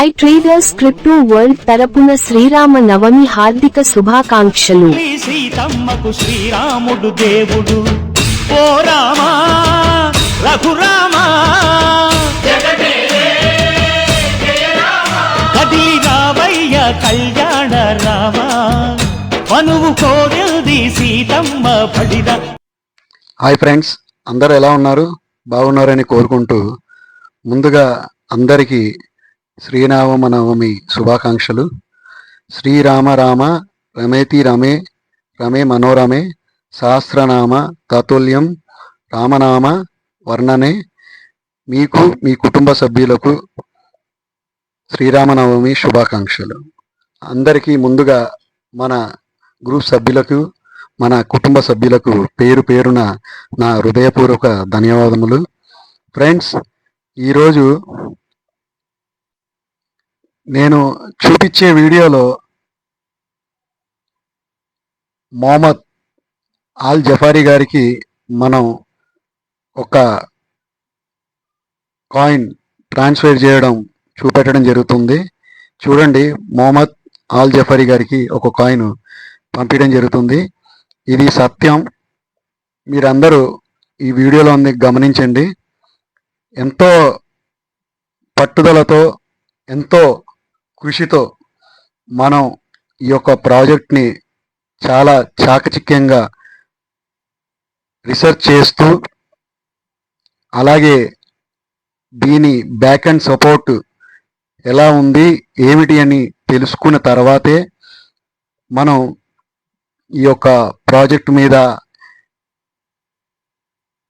I traders crypto world తరపున శ్రీరామ నవమి హార్దిక శుభాకాంక్షలు. సీతమ్మకు శ్రీరాముడు దేవుడు, ఓ రామా రఘురామా కదిలి రావయ్య కళ్యాణ రామా, మనువు కోరింది సీతమ్మ పడిరా. హాయ్ ఫ్రెండ్స్, అందరూ ఎలా ఉన్నారు? బాగున్నారని కోరుకుంటూ ముందుగా అందరికీ శ్రీరామ నవమి శుభాకాంక్షలు. శ్రీరామ రామ రమేతి రమే రమే మనోరమే సహస్రనామ తతుల్యం రామనామ వర్ణనే. మీకు మీ కుటుంబ సభ్యులకు శ్రీరామనవమి శుభాకాంక్షలు. అందరికీ ముందుగా మన గ్రూప్ సభ్యులకు, మన కుటుంబ సభ్యులకు పేరు పేరున నా హృదయపూర్వక ధన్యవాదములు. ఫ్రెండ్స్, ఈరోజు నేను చూపించే వీడియోలో మొహమ్మద్ ఆల్ జఫారీ గారికి మనం ఒక కాయిన్ ట్రాన్స్ఫర్ చేయడం చూపెట్టడం జరుగుతుంది. చూడండి, మొహమ్మద్ ఆల్ జఫారీ గారికి ఒక కాయిన్ పంపించడం జరుగుతుంది. ఇది సత్యం. మీరందరూ ఈ వీడియోలో గమనించండి. ఎంతో పట్టుదలతో, ఎంతో కృషితో మనం ఈ యొక్క ప్రాజెక్ట్ని చాలా చాకచక్యంగా రీసెర్చ్ చేస్తూ, అలాగే దీని బ్యాక్ అండ్ సపోర్ట్ ఎలా ఉంది ఏమిటి అని తెలుసుకున్న తర్వాతే మనం ఈ యొక్క ప్రాజెక్ట్ మీద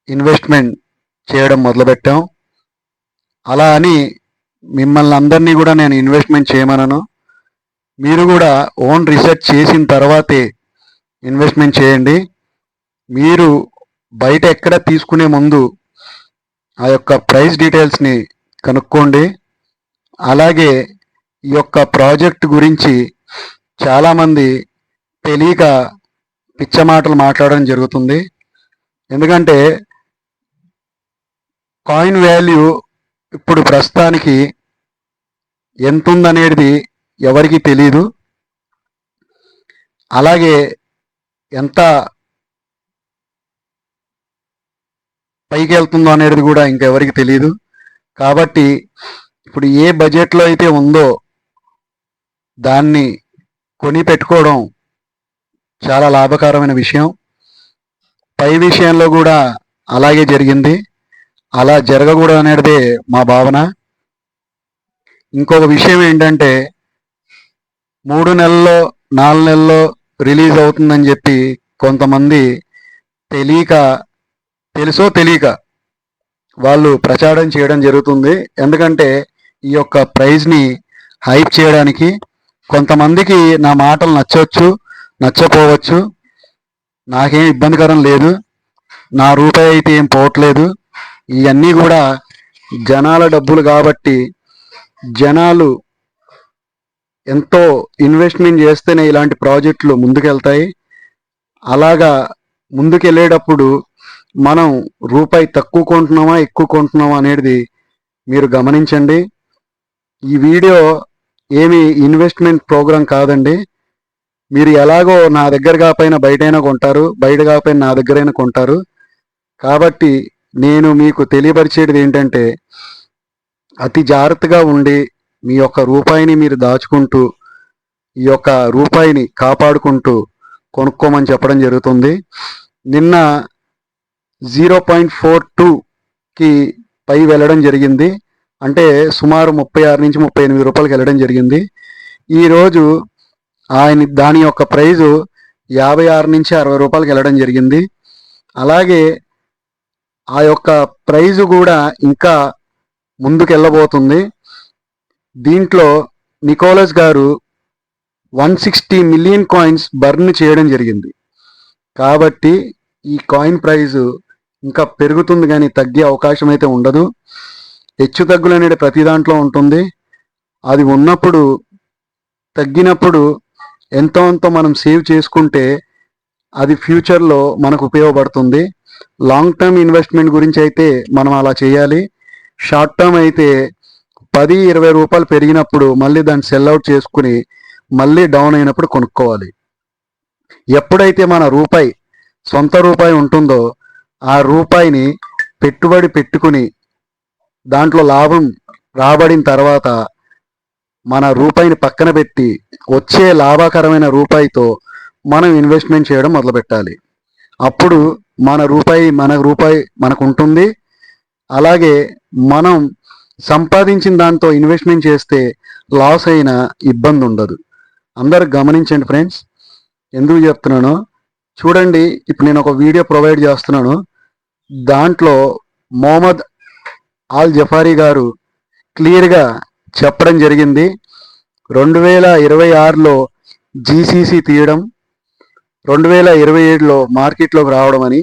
ఇన్వెస్ట్మెంట్ చేయడం మొదలుపెట్టాం. అలా అని మిమ్మల్ని అందరినీ కూడా నేను ఇన్వెస్ట్మెంట్ చేయమనను. మీరు కూడా ఓన్ రీసెర్చ్ చేసిన తర్వాతే ఇన్వెస్ట్మెంట్ చేయండి. మీరు బయట ఎక్కడ తీసుకునే ముందు ఆ యొక్క ప్రైస్ డీటెయిల్స్ని కనుక్కోండి. అలాగే ఈ యొక్క ప్రాజెక్ట్ గురించి చాలామంది తెలియక పిచ్చ మాటలు మాట్లాడడం జరుగుతుంది. ఎందుకంటే కాయిన్ వాల్యూ ఇప్పుడు ప్రస్తుతానికి ఎంత ఉందనేది ఎవరికి తెలియదు. అలాగే ఎంత పైకి వెళ్తుందో అనేది కూడా ఇంకెవరికి తెలియదు. కాబట్టి ఇప్పుడు ఏ బడ్జెట్లో అయితే ఉందో దాన్ని కొని పెట్టుకోవడం చాలా లాభకరమైన విషయం. పై విషయంలో కూడా అలాగే జరిగింది. అలా జరగకూడదు అనేదే మా భావన. ఇంకొక విషయం ఏంటంటే, 3 నెలల్లో 4 నెలల్లో రిలీజ్ అవుతుందని చెప్పి కొంతమంది తెలుసో తెలియక వాళ్ళు ప్రచారం చేయడం జరుగుతుంది. ఎందుకంటే ఈ యొక్క ప్రైజ్ని హైప్ చేయడానికి. కొంతమందికి నా మాటలు నచ్చవచ్చు, నచ్చపోవచ్చు. నాకేం ఇబ్బందికరం లేదు. నా రూపాయి అయితే ఏం పోవట్లేదు. ఇవన్నీ కూడా జనాల డబ్బులు కాబట్టి జనాలు ఎంతో ఇన్వెస్ట్మెంట్ చేస్తేనే ఇలాంటి ప్రాజెక్టులు ముందుకెళ్తాయి. అలాగా ముందుకెళ్ళేటప్పుడు మనం రూపాయి తక్కువ కొంటున్నామా ఎక్కువ కొంటున్నామా అనేది మీరు గమనించండి. ఈ వీడియో ఏమి ఇన్వెస్ట్మెంట్ ప్రోగ్రాం కాదండి. మీరు ఎలాగో నా దగ్గర కాకపోయినా బయటైనా కొంటారు, బయట కాకపోయినా నా దగ్గరైనా కొంటారు. కాబట్టి నేను మీకు తెలియపరిచేది ఏంటంటే, అతి జాగ్రత్తగా ఉండి మీ యొక్క రూపాయిని మీరు దాచుకుంటూ, ఈ యొక్క రూపాయిని కాపాడుకుంటూ కొనుక్కోమని చెప్పడం జరుగుతుంది. నిన్న 0.42కి పై వెళ్ళడం జరిగింది. అంటే సుమారు 36 నుంచి 38 రూపాయలకి వెళ్ళడం జరిగింది. ఈరోజు దాని యొక్క ప్రైజు 56 నుంచి 60 రూపాయలకి వెళ్ళడం జరిగింది. అలాగే ఆ యొక్క ప్రైజు కూడా ఇంకా ముందుకు వెళ్ళబోతుంది. దీంట్లో నికోలస్ గారు 160 మిలియన్ కాయిన్స్ బర్న్ చేయడం జరిగింది. కాబట్టి ఈ కాయిన్ ప్రైజు ఇంకా పెరుగుతుంది కానీ తగ్గే అవకాశం అయితే ఉండదు. హెచ్చు తగ్గులు అనేది ప్రతి దాంట్లో ఉంటుంది. అది ఉన్నప్పుడు తగ్గినప్పుడు ఎంతో అంతో మనం సేవ్ చేసుకుంటే అది ఫ్యూచర్లో మనకు ఉపయోగపడుతుంది. లాంగ్ టర్మ్ ఇన్వెస్ట్మెంట్ గురించి అయితే మనం అలా చేయాలి. షార్ట్ టర్మ్ అయితే 10-20 రూపాయలు పెరిగినప్పుడు మళ్ళీ దాన్ని సెల్ అవుట్ చేసుకుని మళ్ళీ డౌన్ అయినప్పుడు కొనుక్కోవాలి. ఎప్పుడైతే మన రూపాయి సొంత రూపాయి ఉంటుందో ఆ రూపాయిని పెట్టుబడి పెట్టుకుని దాంట్లో లాభం రాబడిన తర్వాత మన రూపాయిని పక్కన పెట్టి వచ్చే లాభకరమైన రూపాయితో మనం ఇన్వెస్ట్మెంట్ చేయడం మొదలుపెట్టాలి. అప్పుడు మన రూపాయి మనకు ఉంటుంది. అలాగే మనం సంపాదించిన దాంతో ఇన్వెస్ట్మెంట్ చేస్తే లాస్ అయిన ఇబ్బంది ఉండదు. అందరూ గమనించండి ఫ్రెండ్స్, ఎందుకు చెప్తున్నాను చూడండి. ఇప్పుడు నేను ఒక వీడియో ప్రొవైడ్ చేస్తున్నాను. దాంట్లో మొహమ్మద్ ఆల్ జఫారీ గారు క్లియర్గా చెప్పడం జరిగింది. 2026లో జీసీసీ తీయడం, 2027లో మార్కెట్లోకి రావడం అని.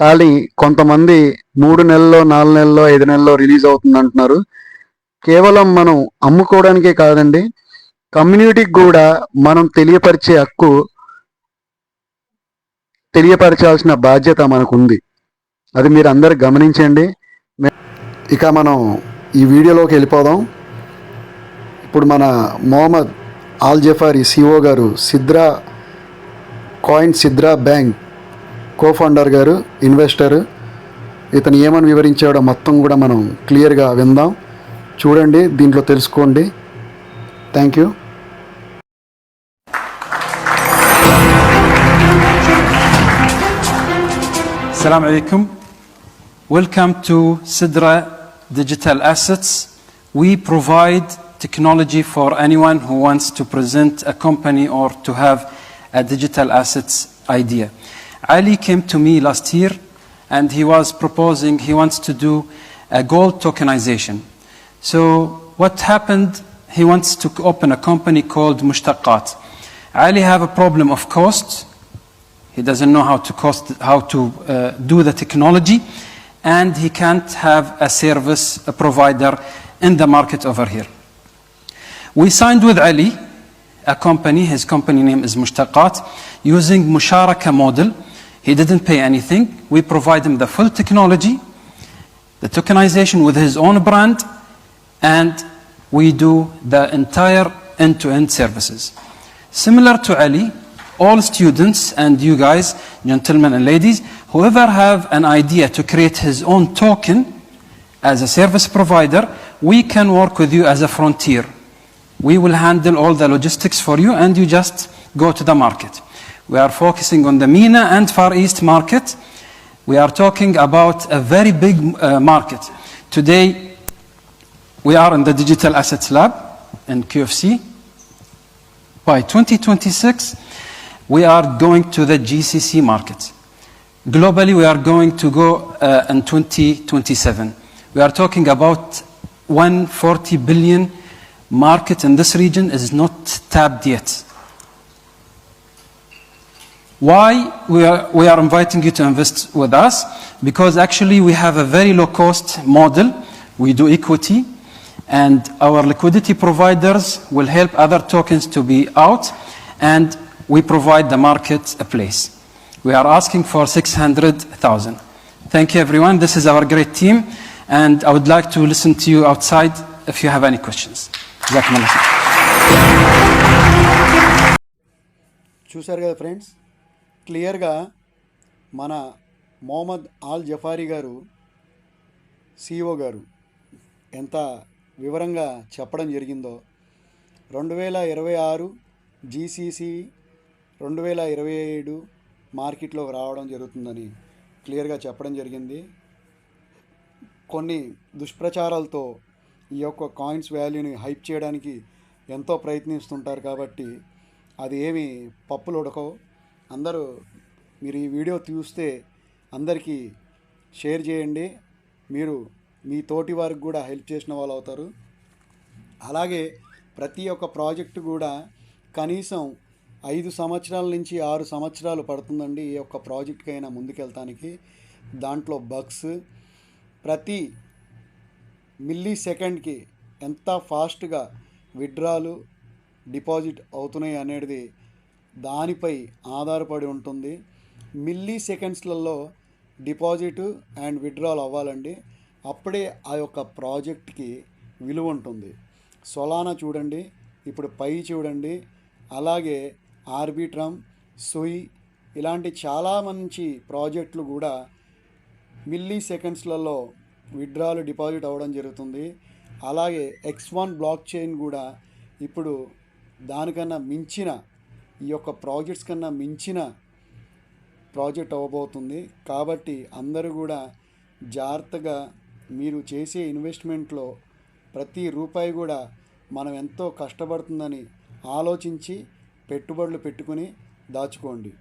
కానీ కొంతమంది 3 నెలల్లో, 4 నెలల్లో, 5 నెలల్లో రిలీజ్ అవుతుంది అంటున్నారు. కేవలం మనం అమ్ముకోవడానికే కాదండి, కమ్యూనిటీకి కూడా మనం తెలియపరచాల్సిన బాధ్యత మనకుంది. అది మీరు అందరు గమనించండి. ఇక మనం ఈ వీడియోలోకి వెళ్ళిపోదాం. ఇప్పుడు మన మొహమ్మద్ ఆల్ జఫారీ సిఓ గారు సిద్రా బ్యాంక్ కోఫౌండర్ గారు, ఇన్వెస్టర్, ఇతను ఏమని వివరించాడో మొత్తం కూడా మనం క్లియర్గా విందాం. చూడండి, దీంట్లో తెలుసుకోండి. Thank you. Assalamu alaikum. Welcome to Sidra Digital Assets. We provide technology for anyone who wants to present a company or to have a digital assets idea. Ali came to me last year and he was proposing he wants to do a gold tokenization. So what happened, he wants to open a company called Mushtaqat. Ali have a problem of cost. He doesn't know how to do the technology, and he can't have a service provider in the market over here. We signed with Ali a company. His company name is Mushtaqat, using Musharaka model. He didn't pay anything. We provide him the full technology, the tokenization with his own brand, and we do the entire end-to-end services. Similar to Ali, all students and you guys, gentlemen and ladies, whoever have an idea to create his own token as a service provider, we can work with you as a frontier. We will handle all the logistics for you and you just go to the market. We are focusing on the MENA and Far East market. We are talking about a very big market. Today, we are in the Digital Assets Lab in QFC. By 2026, we are going to the GCC market. Globally, we are going to go in 2027. We are talking about 140 billion market in this region is not tapped yet. Why we are inviting you to invest with us? Because actually we have a very low cost model. We do equity, and our liquidity providers will help other tokens to be out, and we provide the market a place. We are asking for 600,000. Thank you, everyone. This is our great team, and I would like to listen to you outside if you have any questions. చూశారు కదా friends, క్లియర్గా మన Mohammed all జఫారీ గారు CEO గారు ఎంత వివరంగా చెప్పడం జరిగిందో. 2026 జీసీసీ 2027 మార్కెట్లోకి రావడం జరుగుతుందని క్లియర్గా చెప్పడం జరిగింది. కొన్ని దుష్ప్రచారాలతో ఈ యొక్క కాయిన్స్ వాల్యూని హైప్ చేయడానికి ఎంతో ప్రయత్నిస్తుంటారు. కాబట్టి అది ఏమి పప్పులు ఉడకవు. అందరూ మీరు ఈ వీడియో చూస్తే అందరికీ షేర్ చేయండి. మీరు మీ తోటి వారికి కూడా హెల్ప్ చేసిన వాళ్ళు అవుతారు. అలాగే ప్రతి ఒక్క ప్రాజెక్టు కూడా కనీసం 5 సంవత్సరాల నుంచి 6 సంవత్సరాలు పడుతుందండి ఈ యొక్క ప్రాజెక్ట్కైనా ముందుకెళ్తానికి. దాంట్లో బగ్స్, ప్రతి మిల్లీ సెకండ్కి ఎంత ఫాస్ట్గా విత్డ్రాలు డిపాజిట్ అవుతున్నాయి అనేది దానిపై ఆధారపడి ఉంటుంది. మిల్లీ సెకండ్స్లలో డిపాజిట్ అండ్ విత్డ్రాల్ అవ్వాలండి. అప్పుడే ఆ యొక్క ప్రాజెక్ట్కి విలువ ఉంటుంది. సొలానా చూడండి, ఇప్పుడు పై చూడండి, అలాగే ఆర్బిట్రమ్, సుయి ఇలాంటి చాలా మంచి ప్రాజెక్టులు కూడా మిల్లీ సెకండ్స్లలో విత్డ్రాల్ డిపాజిట్ అవ్వడం జరుగుతుంది. అలాగే X1 బ్లాక్ చైన్ కూడా ఇప్పుడు దానికన్నా మించిన ఈ యొక్క ప్రాజెక్ట్స్ కన్నా మించిన ప్రాజెక్ట్ అవ్వబోతుంది. కాబట్టి అందరూ కూడా జాగ్రత్తగా మీరు చేసే ఇన్వెస్ట్మెంట్లో ప్రతి రూపాయి కూడా మనం ఎంతో కష్టపడుతుందని ఆలోచించి పెట్టుబడులు పెట్టుకుని దాచుకోండి.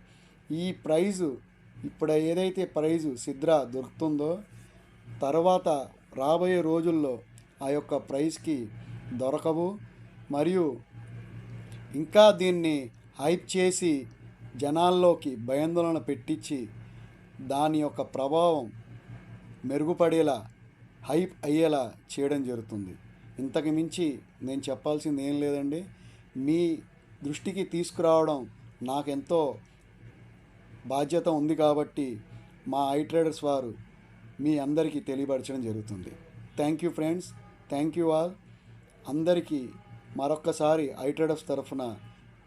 ఈ ప్రైజు ఇప్పుడు ఏదైతే ప్రైజు సిద్రా దొరుకుతుందో తర్వాత రాబోయే రోజుల్లో ఆ యొక్క ప్రైస్కి దొరకవు. మరియు ఇంకా దీన్ని హైప్ చేసి జనాల్లోకి భయాందోళన పెట్టించి దాని యొక్క ప్రభావం మెరుగుపడేలా హైప్ అయ్యేలా చేయడం జరుగుతుంది. ఇంతకు మించి నేను చెప్పాల్సింది ఏం లేదండి. మీ దృష్టికి తీసుకురావడం నాకెంతో బాధ్యత ఉంది కాబట్టి మా iTraders వారు మీ అందరికీ తెలియపరచడం జరుగుతుంది. Thank you friends, thank you all. అందరికీ మరొక్కసారి iTraders తరఫున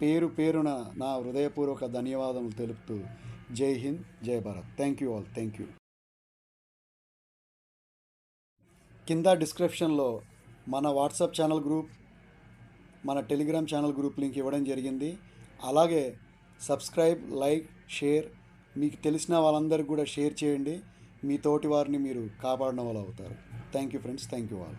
పేరు పేరున నా హృదయపూర్వక ధన్యవాదములు తెలుపుతూ జై హింద్, జై Bharat. Thank you all, thank you. కింద డిస్క్రిప్షన్లో మన వాట్సాప్ ఛానల్ గ్రూప్, మన టెలిగ్రామ్ ఛానల్ గ్రూప్ లింక్ ఇవ్వడం జరిగింది. అలాగే సబ్స్క్రైబ్, లైక్, షేర్ మీకు తెలిసిన వాళ్ళందరికీ కూడా షేర్ చేయండి. మీ తోటి వారిని మీరు కాపాడిన వాళ్ళు అవుతారు. Thank you friends, thank you all.